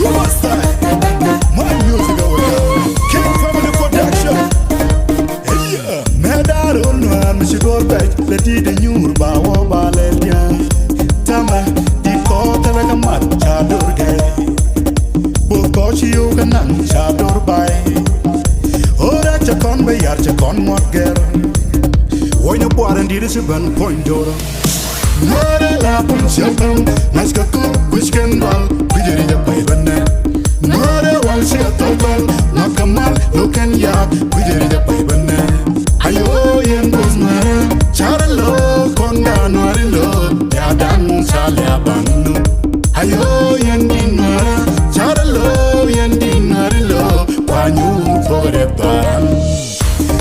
What's that? My music over here. King Family Production. Yeah. Medaro noir, me shigor bech. Leti de nyur ba wo ba lelia. Tama di ko talaga mat chador gay. Boko chiyo kanang chador bay. Ora chakon be yar chakon morger. Woy na buaran di de siban point doro. Nore la pun siapang, nas kakuk kusken wal, kujeri ja pai bana. Nore wal siatobal, nakamal lukan yak, kujeri ja pai bana. Ayo yen bosmara, chara lo konga nore lo, ya dan salya banu. Ayo yen dinara, chara lo yen dinara lo, wanyu fore ban.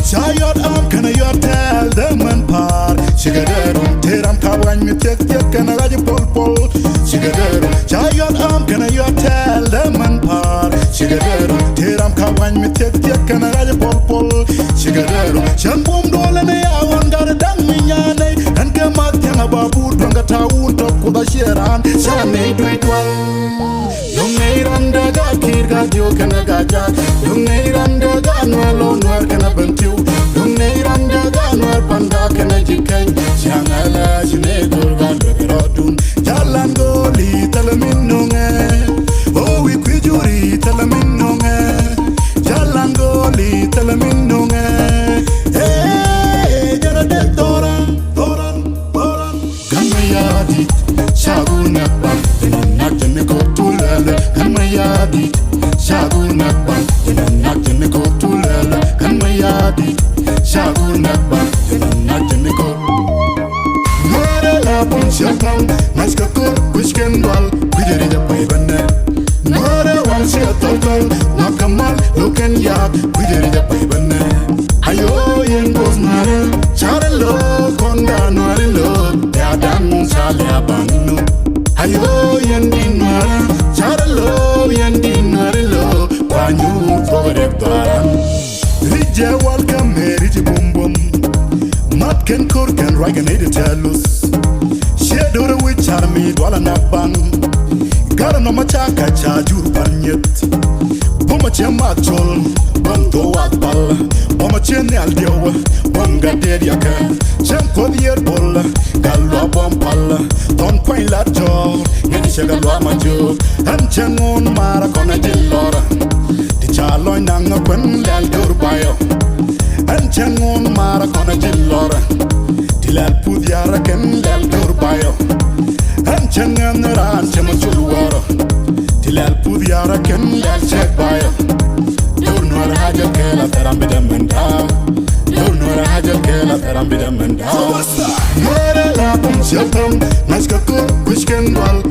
Sayot am kana yot tel the man par. Shigaderum teram kawan mi tek kana raja pol pol. Shigaderum sayot am kana yot tel the man par. Shigaderum teram kawan mi tek kana raja pol pol. Shigaderum shambum dole ne awan gar dang mi nyane. An kemat yang ababur bangga taun top kuda sheran. Shane duit wal. Yung nairan daga kir ga dio kana gaja. Yung nairan daga nwalo nwar kana bentiu. Yung nairan daga nwar panda kana jikai. Siangala sine durga legerodun. Jalan goli talaminunge. Oh we kwijuri talaminunge. Jalan goli talaminunge. Hey jara de toran toran toran. Gamayadi shaguna pa. Nakjene ko tulele gamayadi. Shaguna pa. Nakjene ko tulele gamayadi. Shaguna pa. Nakjene ko. Nore la pun siapang, nas kakuk kusken wal, kujeri ja pai bana. Nore wal siatobal, nakamal lukan yak, kujeri ja pai bana. Ayo yen bosmara, chara lo konga nore lo, ya dan salya banu. Ayo yen dinara, chara lo yen dinara lo, wanyu fore ban. Rije welcome rije bum bum. Mat ken kor ken ragan ede telus. Shedore wich army dwala na bang. Gara no machaka cha jur banyet. Boma chema chol, bang do wat bal. Boma chene al dewa, banga dediaka. Chem kodier bol, galwa bom pal. Don quain la jo, yedi shaga lwa majo. An chengon mara kona jillora. Di chaloy nanga kwen lal dur bayo. An chengon mara kona jillora. Tilal pudiara ken lal dur bayo. An chengan ran chema chulwara. Tilal pudiara ken lal chek bayo. Dur nuara haja kela terambi demenda. Dur nuara haja kela terambi demenda. Nuara la pun siapang, nas kakuk kusken wal,